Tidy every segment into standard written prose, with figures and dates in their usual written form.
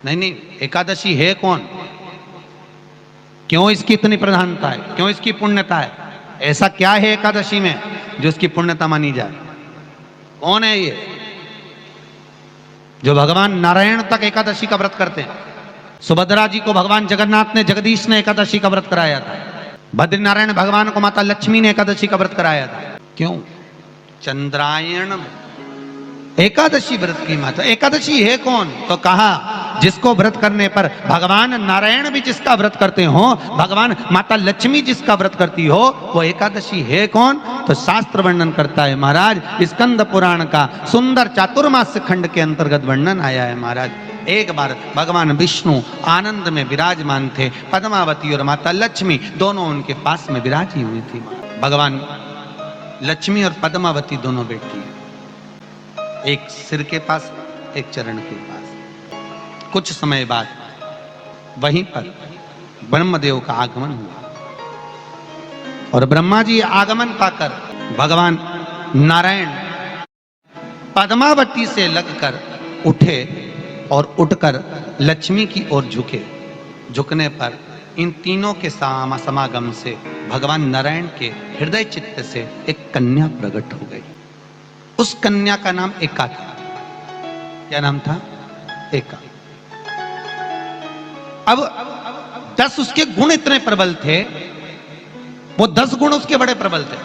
नहीं नहीं, एकादशी है कौन, क्यों इसकी इतनी प्रधानता है, क्यों इसकी पुण्यता है, ऐसा क्या है एकादशी में जो इसकी पुण्यता मानी जाए? कौन है ये जो भगवान नारायण तक एकादशी का व्रत करते हैं? सुभद्रा जी को भगवान जगन्नाथ ने, जगदीश ने एकादशी का व्रत कराया था। बद्रीनारायण भगवान को माता लक्ष्मी ने एकादशी का व्रत कराया था। क्यों? चंद्रायण एकादशी व्रत की माता। एकादशी है कौन? तो कहा जिसको व्रत करने पर भगवान नारायण भी जिसका व्रत करते हो, भगवान माता लक्ष्मी जिसका व्रत करती हो, वो एकादशी है कौन? तो शास्त्र वर्णन करता है महाराज, स्कंद पुराण का सुंदर चातुर्मास्य खंड के अंतर्गत वर्णन आया है महाराज। एक बार भगवान विष्णु आनंद में विराजमान थे, पद्मावती और माता लक्ष्मी दोनों उनके पास में विराजी हुई थी। भगवान लक्ष्मी और पद्मावती दोनों बैठी, एक सिर के पास, एक चरण के पास। कुछ समय बाद वहीं पर ब्रह्मदेव का आगमन हुआ और ब्रह्मा जी आगमन पाकर भगवान नारायण पद्मावती से लगकर उठे और उठकर लक्ष्मी की ओर झुके। झुकने पर इन तीनों के समागम से भगवान नारायण के हृदय चित्त से एक कन्या प्रकट हो गई। उस कन्या का नाम एका था। क्या नाम था? एका। अब 10 उसके गुण इतने प्रबल थे, वो 10 गुण उसके बड़े प्रबल थे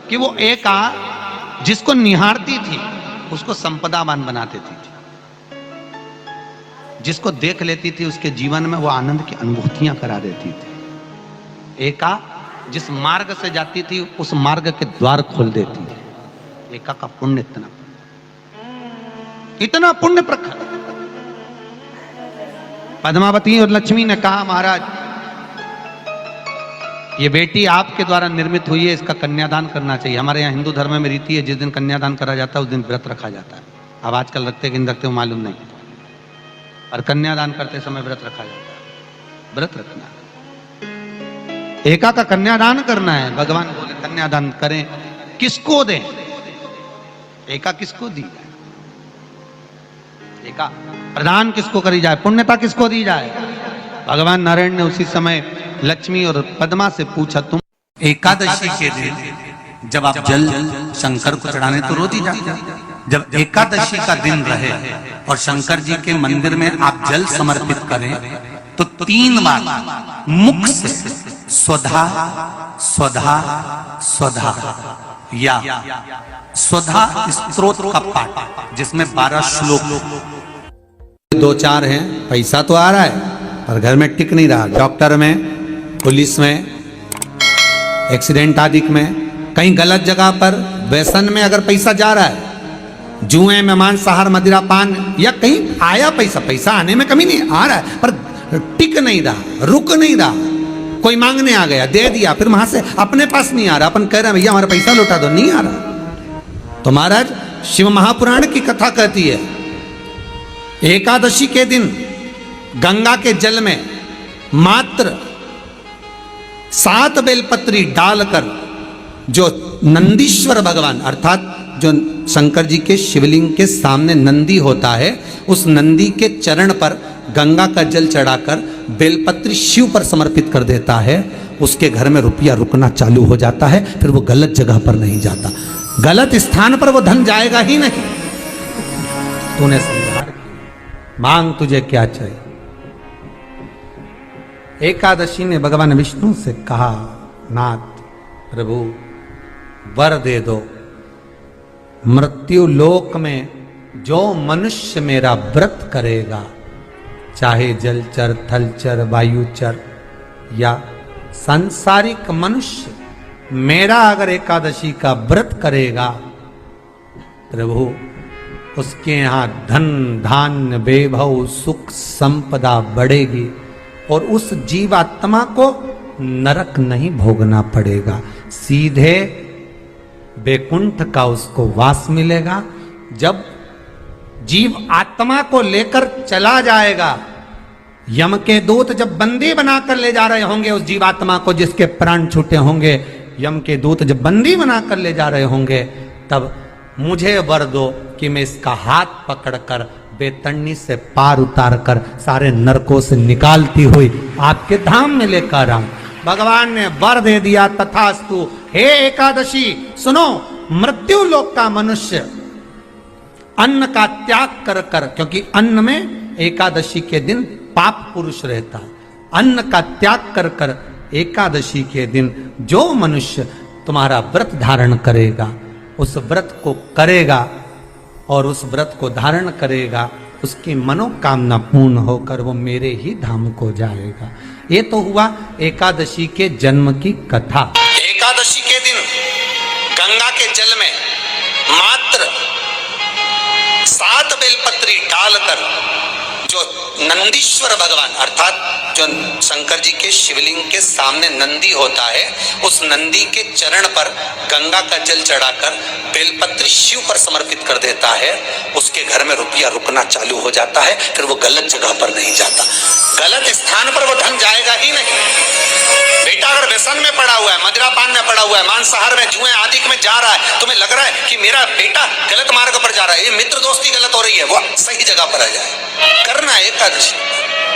कि वो एका जिसको निहारती थी उसको संपदावान बना देती थी, जिसको देख लेती थी उसके जीवन में वो आनंद की अनुभूतियां करा देती थी। एका जिस मार्ग से जाती थी उस मार्ग के द्वार खोल देती थी। एका का पुण्य इतना पुण्य प्रखर। पद्मावती और लक्ष्मी ने कहा महाराज ये बेटी आपके द्वारा निर्मित हुई है, इसका कन्यादान करना चाहिए। हमारे यहाँ हिंदू धर्म में रीति है, जिस दिन कन्यादान करा जाता है उस दिन व्रत रखा जाता है। अब आजकल रखते कि नहीं रखते मालूम नहीं, और कन्यादान करते समय व्रत रखा जाता है। व्रत रखना, एका का कन्यादान करना है। भगवान बोले कन्यादान करें, किसको दें? एका किसको दी जाए? एका प्रदान किसको करी जाए? पुण्यता किसको दी जाए? भगवान नारायण ने उसी समय लक्ष्मी और पद्मा से पूछा, तुम एकादशी के दिन जब आप जल शंकर को चढ़ाने तो रोज ही जाते, जब एकादशी का दिन रहे और शंकर जी के मंदिर में आप जल समर्पित करें तो 3 बार मुख से स्वधा स्वधा स्वधा या स्वधा स्तोत्र का पाठ, जिसमें 12 श्लोक 2-4 हैं। पैसा तो आ रहा है पर घर में टिक नहीं रहा। डॉक्टर में, पुलिस में, एक्सीडेंट आदि में, कहीं गलत जगह पर व्यसन में अगर पैसा जा रहा है, जुए में, मांसाहार, मदिरा पान, या कहीं आया पैसा, पैसा आने में कमी नहीं, आ रहा है पर टिक नहीं रहा, रुक नहीं रहा। कोई मांगने आ गया, दे दिया, फिर वहां से अपने पास नहीं आ रहा, अपन कह रहे हैं भैया हमारा पैसा लौटा दो, नहीं आ रहा। तो महाराज शिव महापुराण की कथा कहती है एकादशी के दिन गंगा के जल में मात्र 7 बेलपत्री डालकर जो नंदीश्वर भगवान अर्थात जो शंकर जी के शिवलिंग के सामने नंदी होता है, उस नंदी के चरण पर गंगा का जल चढ़ाकर बेलपत्री शिव पर समर्पित कर देता है, उसके घर में रुपया रुकना चालू हो जाता है। फिर वो गलत जगह पर नहीं जाता, गलत स्थान पर वो धन जाएगा ही नहीं। तूने समझा, मांग तुझे क्या चाहिए। एकादशी ने भगवान विष्णु से कहा, नाथ प्रभु वर दे दो, मृत्यु लोक में जो मनुष्य मेरा व्रत करेगा, चाहे जलचर, थलचर, वायुचर या सांसारिक मनुष्य, मेरा अगर एकादशी का व्रत करेगा, प्रभु उसके यहाँ धन धान्य वैभव सुख संपदा बढ़ेगी और उस जीवात्मा को नरक नहीं भोगना पड़ेगा, सीधे वैकुंठ का उसको वास मिलेगा। जब जीव आत्मा को लेकर चला जाएगा, यम के दूत जब बंदी बनाकर ले जा रहे होंगे उस जीवात्मा को, जिसके प्राण छूटे होंगे, यम के दूत जब बंदी बनाकर ले जा रहे होंगे, तब मुझे वर दो कि मैं इसका हाथ पकड़कर बेतरनी से पार उतार कर सारे नरकों से निकालती हुई आपके धाम में लेकर आऊं। भगवान ने वर दे दिया, तथास्तु। हे एकादशी सुनो, मृत्यु लोक का मनुष्य अन्न का त्याग कर कर, क्योंकि अन्न में एकादशी के दिन पाप पुरुष रहता है, अन्न का त्याग कर कर एकादशी के दिन जो मनुष्य तुम्हारा व्रत धारण करेगा, उस व्रत को करेगा और उस व्रत को धारण करेगा, उसकी मनोकामना पूर्ण होकर वो मेरे ही धाम को जाएगा। ये तो हुआ एकादशी के जन्म की कथा। एकादशी के दिन गंगा के जल में मात्र 7 बेलपत्री डालकर जो नंदीश्वर भगवान अर्थात जो शंकर जी के शिवलिंग के सामने नंदी होता है, उस नंदी के चरण पर गंगा का जल चढ़ाकर बेलपत्री शिव पर समर्पित कर देता है, उसके घर में रुपया रुकना चालू हो जाता है। फिर वो गलत जगह पर नहीं जाता, गलत स्थान पर वो धन जाएगा ही नहीं। बेटा अगर व्यसन में पड़ा हुआ है, मदिरा पान में पड़ा हुआ है, मांसाहार में, जुए आदि में जा रहा है, तुम्हें लग रहा है कि मेरा बेटा गलत मार्ग पर जा रहा है, ये मित्र दोस्ती गलत हो रही है, वो सही जगह पर आ जाए। करना है एकादशी।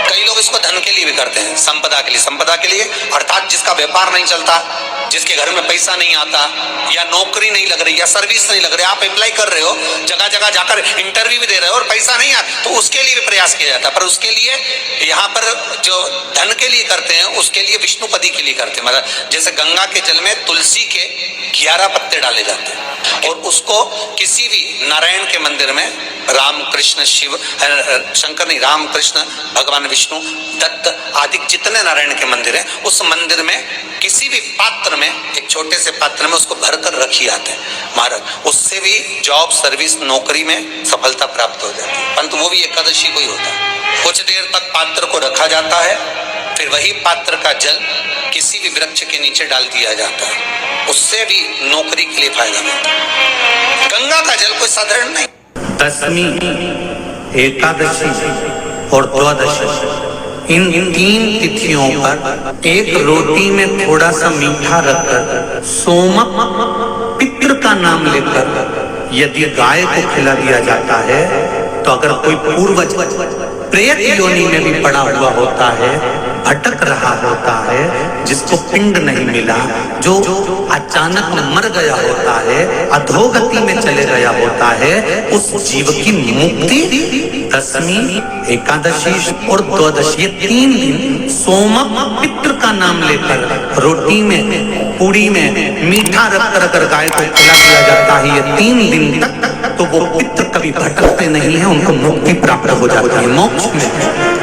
कई लोग इसको धन के लिए भी करते हैं, संपदा के लिए। संपदा के लिए अर्थात जिसका व्यापार नहीं चलता, जिसके घर में पैसा नहीं आता, या नौकरी नहीं लग रही, या सर्विस नहीं लग रही, आप अप्लाई कर रहे हो, जगह जगह जाकर इंटरव्यू भी दे रहे हो और पैसा नहीं आता, तो उसके लिए भी प्रयास किया जाता है। पर उसके लिए यहाँ पर जो धन के लिए करते हैं, उसके लिए विष्णुपदी के लिए करते हैं। मतलब जैसे गंगा के जल में तुलसी के 11 पत्ते डाले जाते हैं और उसको किसी भी नारायण के मंदिर में, राम कृष्ण शिव शंकर नहीं, राम कृष्ण भगवान विष्णु दत्त आदि जितने नारायण के मंदिर हैं, उस मंदिर में किसी भी पात्र में, एक छोटे से पात्र में उसको भरकर रखी आते हैं महाराज। उससे भी जॉब सर्विस नौकरी में सफलता प्राप्त हो जाती है, परंतु वो भी एकादशी को ही होता है। कुछ देर तक पात्र को रखा जाता है, फिर वही पात्र का जल किसी भी वृक्ष के नीचे डाल दिया जाता है, उससे भी नौकरी के लिए फायदा मिलता है। गंगा का जल कोई साधारण नहीं। दशमी, एकादशी और द्वादशी, इन 3 तिथियों पर एक रोटी में थोड़ा सा मीठा रखकर सोमक पितृ का नाम लेकर यदि गाय को खिला दिया जाता है, तो अगर कोई पूर्वज प्रेत योनि में भी पड़ा हुआ होता है, भटक रहा होता है, जिसको पिंड नहीं मिला, जो अचानक मर गया होता है, अधोगति में चले गया होता है, उस जीव की मुक्ति दशमी, एकादशी और द्वादशी, 3 दिन सोमक पितृ का नाम लेकर रोटी में, पूड़ी में मीठा रखकर अगर गाय को खिला दिया जाता है ये 3 दिन तक, तो वो पितृ कभी भटकते नहीं है, उनको मुक्ति प्राप्त हो जाती है, मोक्ष में।